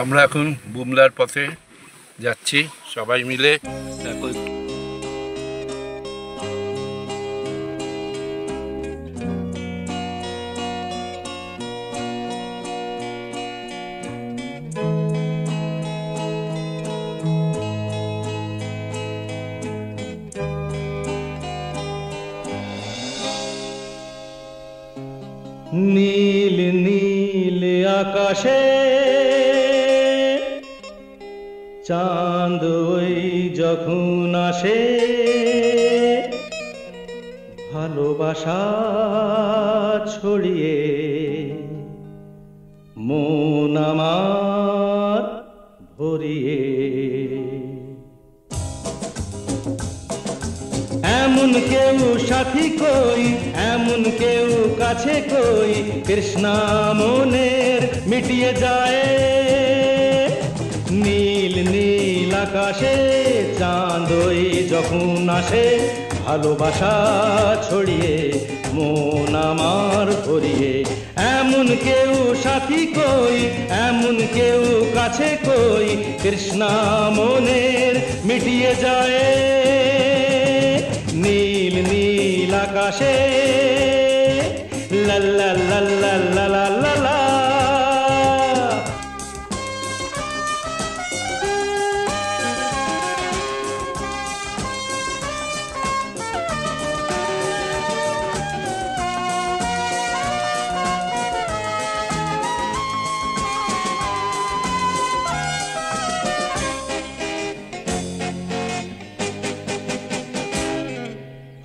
আমরা এখন বুমলার পথে যাচ্ছি সবাই মিলে। নীল নীল আকাশে চাঁদ ওই যখন আসে, ভালোবাসা ছড়িয়ে মন আমার ভরিয়ে। এমন কেউ সাথী কই, এমন কেউ কাছে কই, তৃষ্ণা মনের মিটিয়ে যায়। নীল নীল আকাশে চাঁদ ওই যখন আসে, ভালোবাসা ছড়িয়ে মন আমার ভরিয়ে। এমন কেউ সাথী কই, এমন কেউ কাছে কই, তৃষ্ণা মনের মিটিয়ে যায়। নীল নীল আকাশে লা লা লা লা লা লা লা লা।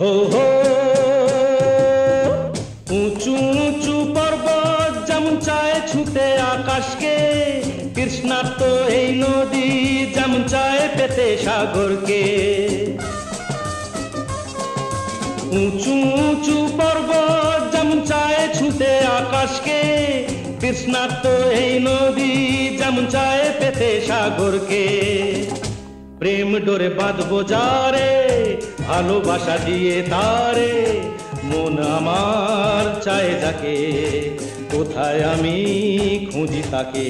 হো হো উঁচু উঁচু পর্বত যেমন চায় ছুঁতে আকাশকে, তৃষ্ণার্ত এই নদী যেমন চায় পেতে সাগরকে। উঁচু উঁচু পর্বত যেমন চায় ছুঁতে আকাশকে, তৃষ্ণার্ত এই নদী যেমন চায় পেতে সাগরকে। প্রেম ডোরে বাঁধবো যারে, ভালোবাসা দিয়ে তারে, মন আমার চায় যাকে, কোথায় আমি খুঁজি তাকে।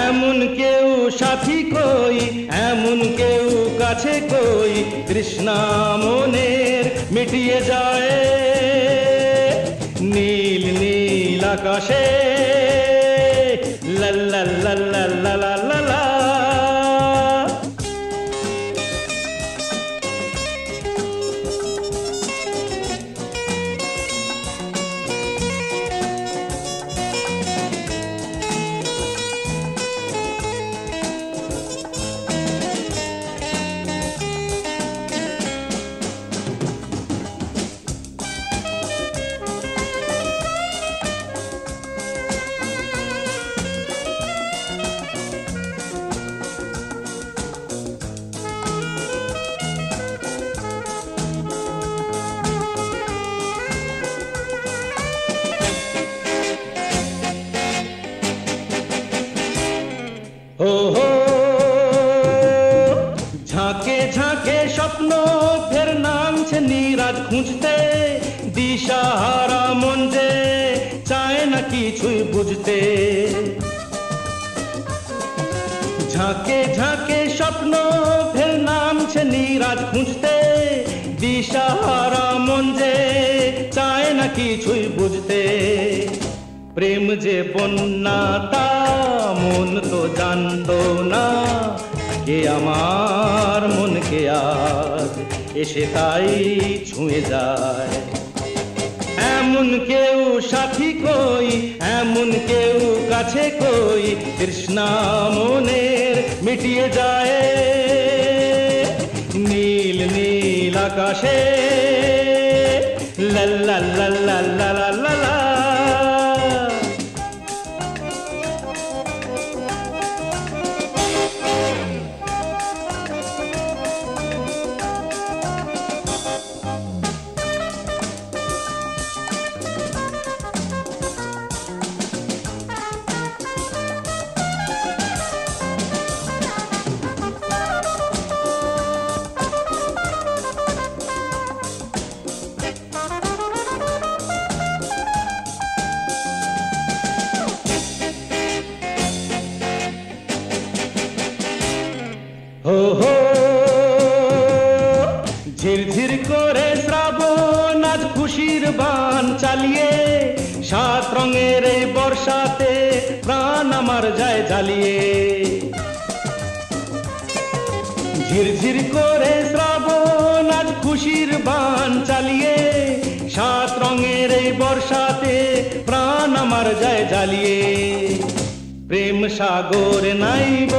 এমন কেউ সাথী কই, এমন কেউ কাছে কই, তৃষ্ণা মনের মিটিয়ে যায়। নীল নীল আকাশে লা লা লা লা লা লা লা লা। হো হো ঝাঁকে ঝাঁকে স্বপ্ন ফের নামছে নিরাজ খুঁজতে, দিশাহারা মন যে চায় না কিছুই বুঝতে। ঝাঁকে ঝাঁকে স্বপ্ন ফের নামছে নিরাজ খুঁজতে, দিশাহারা মন যে চায় না কিছুই বুঝতে। প্রেম যে বন্যা তা মন তো জানতো না, কে আমার মনকে আজ এসে তাই ছুঁয়ে যায়। এমন কেউ সাথী কই, এমন কেউ কাছে কই, তৃষ্ণা মনের মিটিয়ে যায়। নীল নীল আকাশে লা লা লা লা লা লা লা লা। হো হো ঝিরঝির করে শ্রাবণ আজ খুশির বান চালিয়ে, 7 রঙের এই বর্ষাতে প্রাণ আমার যায় জ্বালিয়ে। ঝিরঝির করে শ্রাবণ আজ খুশির বান চালিয়ে, 7 রঙের এই বর্ষাতে প্রাণ আমার যায় জ্বালিয়ে। প্রেম সাগর নাইব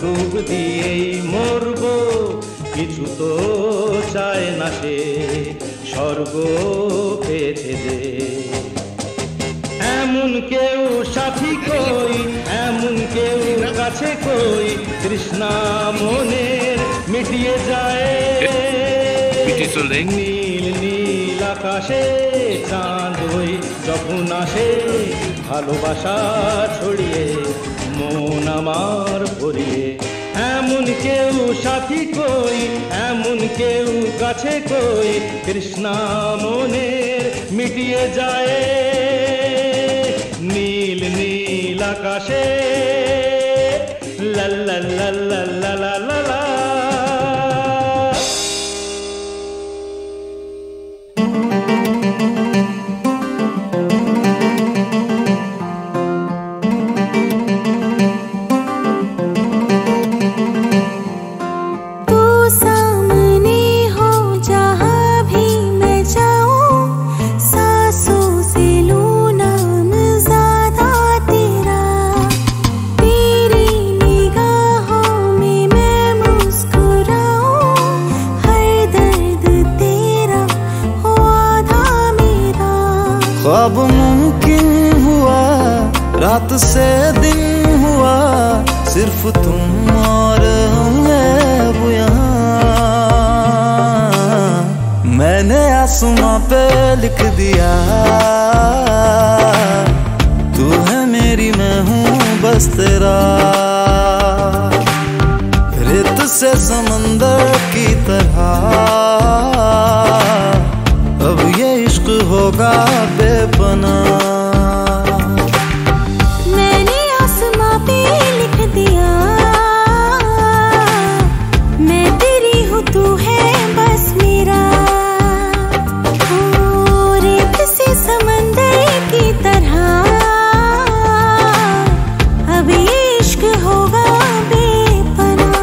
ডুব দিয়েই মরব, কিছু তো চায় না সে স্বর্গ পেয়েছে যে। এমন কেউ সাথী কই, এমন কেউ কাছে কই, তৃষ্ণা মনের মিটিয়ে যায়। নীল নীল আকাশে চাঁদ ওই যখন আসে, ভালোবাসা ছড়িয়ে মন আমার ভরিয়ে। এমন কেউ সাথী কই, এমন কেউ কাছে কই, তৃষ্ণা মনের মিটিয়ে যায়। নীল নীল আকাশে লা লা লা লা লা লা লা লা। ख्वाब मुमकिन हुआ, रात से दिन हुआ, सिर्फ तुम और हम हैं अब यहाँ। मैंने आसमां पे लिख दिया, तू है मेरी मैं हूँ बस तेरा। रेत से समंदर की तरह अब ये इश्क होगा बेपनाह। मैंने आसमां पे लिख दिया, मैं तेरी हूँ तू है बस मेरा। रेत से समंदर की तरह अब ये इश्क होगा बेपनाह।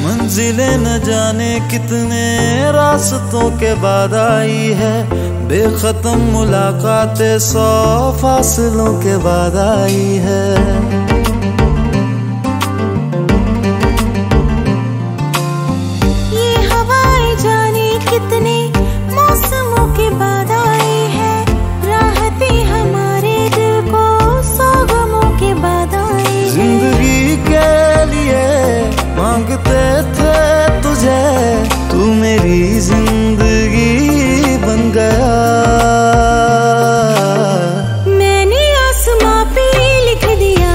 मंजिलें न जाने कितने रास्तों के बाद आई है, बेखत्म मुलाकातें 100 फासलों के बाद आई है। ये हवाएं जाने कितने मौसमों के बाद आई है, राहतें हमारे दिल को 100 गमों के बाद आई है। जिंदगी के लिए मांगते थे तुझे, तू मेरी जिंदगी बन गया। मैंने आसमां पे लिख दिया,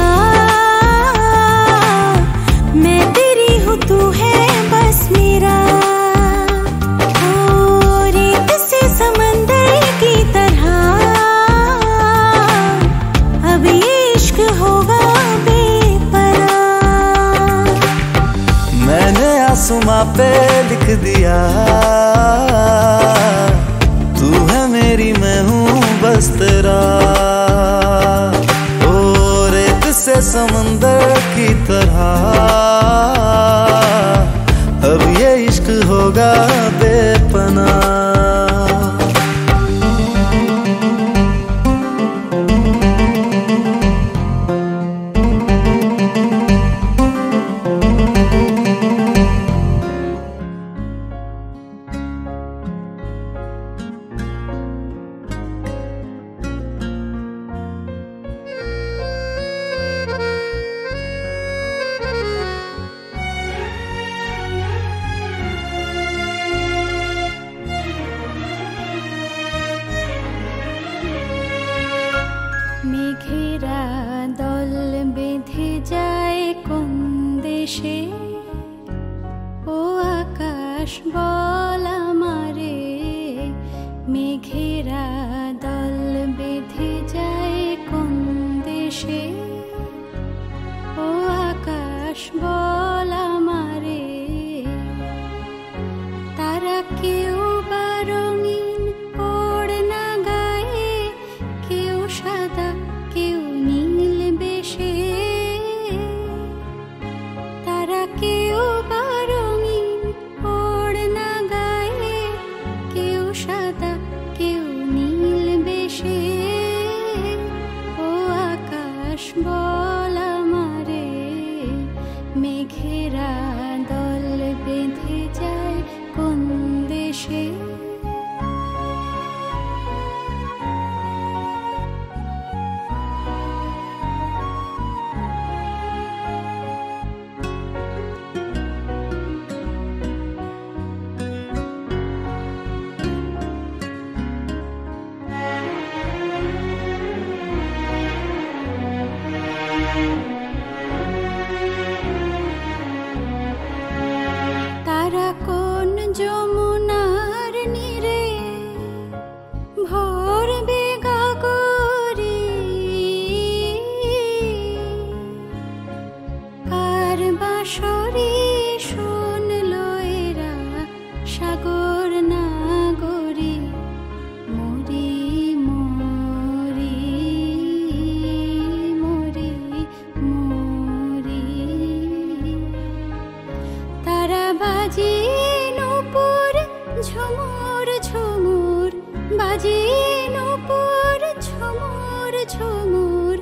ঝুমুর ঝুমুর বাজিয়ে নূপুর ঝুমুর ঝুমুর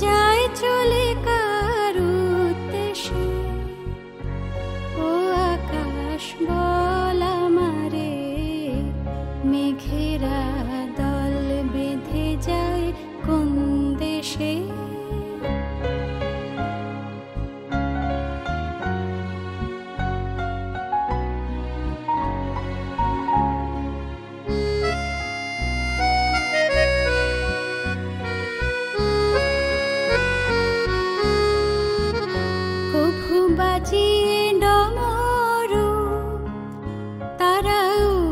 যায় চলে কার উদ্দেশে। ও আকাশ বল আমারে, মেঘেরা দল বেঁধে যায় কোন দেশে। কভু বাজিয়ে ডমরু তারা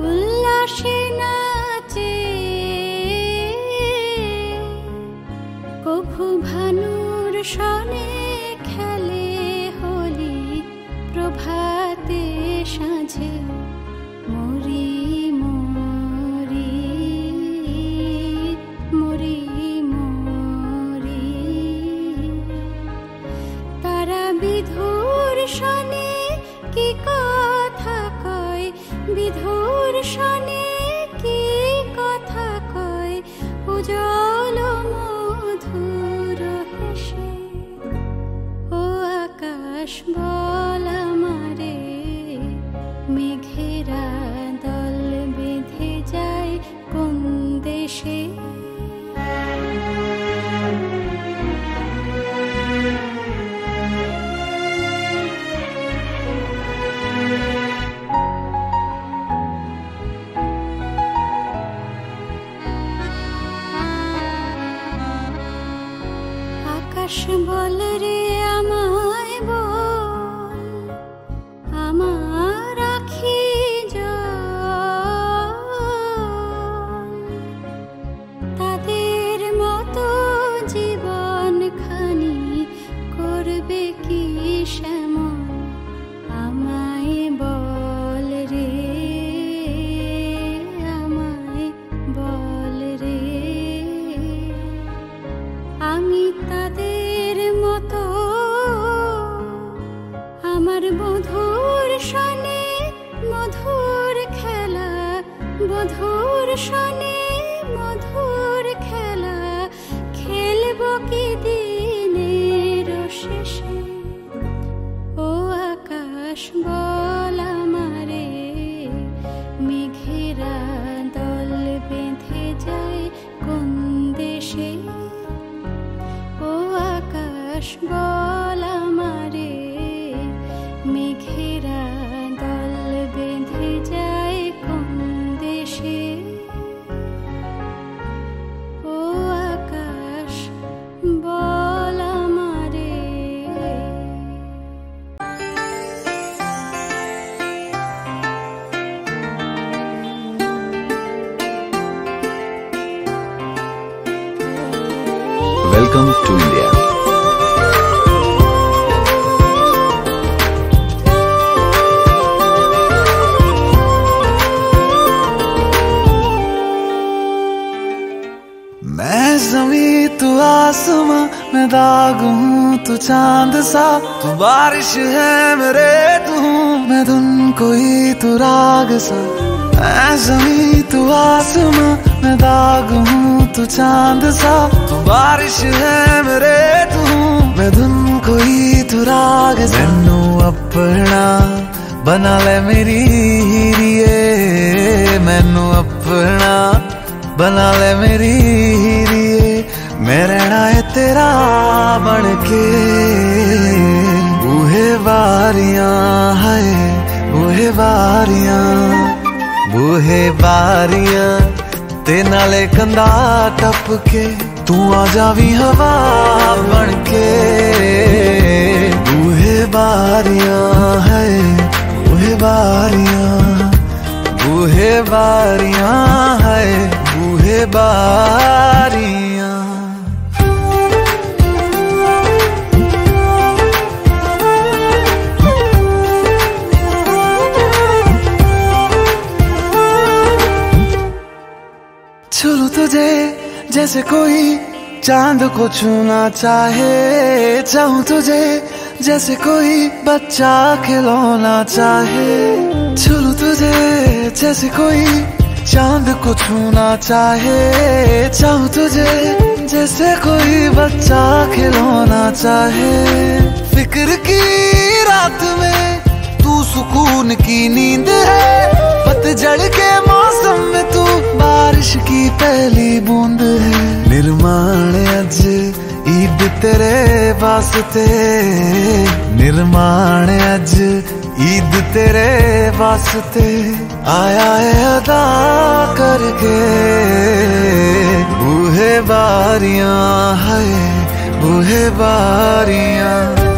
উল্লাসে নাচে, কভু ভানুর সনে খেলে হোলি প্রভাতে সাঁঝে। মরি মরি মরি মরি তারা বিধুর সনে কি কথা কয়, বিধুর সনে কি কথা কয়, উজ্জ্বল মধুর হেসে। ও আকাশ বল আমারে, মেঘেরা দল বেঁধে যায় কোন দেশে। আকাশ বল রে আমায় বল, আমার আখি জল তাদের মতো জীবন খানি করবে কি শ্যামল। আমায় বল রে, আমায় বল রে, আমি তাদের মতো আমার মধুর সনে মধুর খেলা, মধুর সনে মধুর খেলা খেলব কি দিনের শেষে। ও আকাশ বল আমারে, মেঘেরা দল বেঁধে যায় কোন দেশে। ও আকাশ বল আমারে, মেঘেরা দল বেঁধে যায় কোন দেশে। ও আকাশ বল আমারে। Welcome to India. मैं ज़मीं तू आसमां, मैं दाग हूँ तू चांद सा, तू बारिश है मेरे तू हूँ मैं धुन कोई तू राग सा। मैं ज़मीं तू आसमां, मैं दाग हूँ तू चांद सा, तू बारिश है मेरे तू हूँ मैं धुन कोई तू राग सा। मैनू अपना बना ले मेरी हीरिए, मैनू अपना बना ले मेरी हीरिए, मैं रहना है तेरा बन के। बूहे बारियां है बूहे बारियां, बूहे बारियां ते नाले कंधा टप के, तू आ जावी हवा बन के। बूहे बारियां है बूहे बारियां, बूहे बारियां है बूहे बारियां। छू तुझे जैसे कोई चांद को छूना चाहे, चाहूं तुझे जैसे कोई बच्चा खिलौना चाहे। छू लूं तुझे जैसे कोई चांद को छूना चाहे, चाहूं तुझे जैसे कोई बच्चा खिलौना चाहे। फिक्र की रात में तू सुकून की नींद है, पतझड़ के मौसम में तू बारिश की पहली बूंद है। निर्माण अज ईद तेरे वास्ते, निर्माण अज ईद तेरे वास्ते, आया है अदा करके बूहे बारियां है, बूहे बारियां।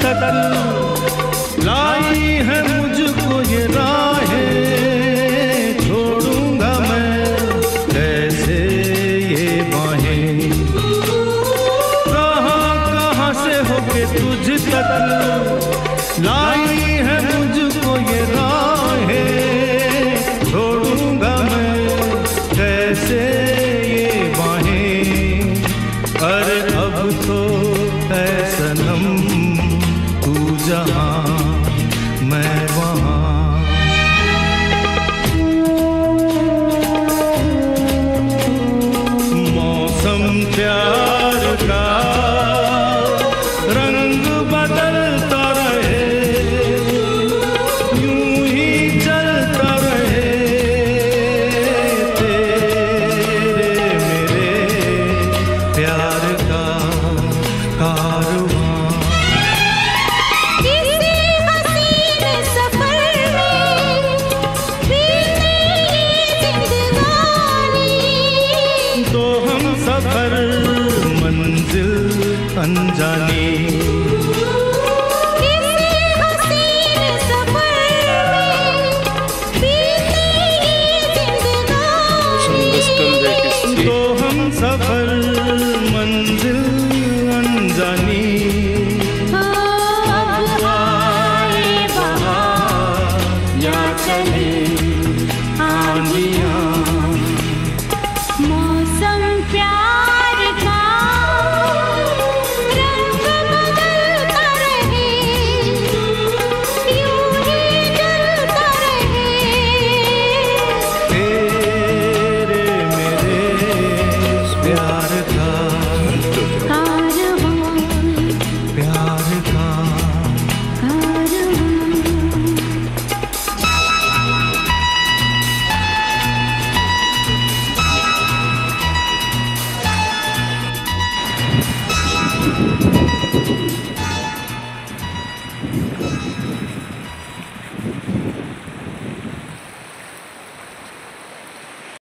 तक लाई है मुझको ये राहें, छोड़ूंगा मैं कैसे ये बाहें। कहाँ से होके तुझ तक लाई है मुझको ये राहें, छोड़ूंगा मैं कैसे ये बाहें। अरे अब तो है सनम तू जहाँ मैं वहाँ। मौसम प्यार का रंग बदलता रहे, यूं ही चलता रहे तेरे मेरे प्यार का कारवां। किसी हसीन सफर में बीते ये जिंदगानी, तो हम सफर मंजिल अनजानी। किसी हसीन सफर में बीते ये जिंदगानी, तो हम सफर मंजिल अनजानी। अब आए बहार या चले आंधियाँ मौसम प्यार का रंग बदलता रहे, यूं ही जलता रहे तेरे मेरे प्यार का कारवां, प्यार का। कारवां।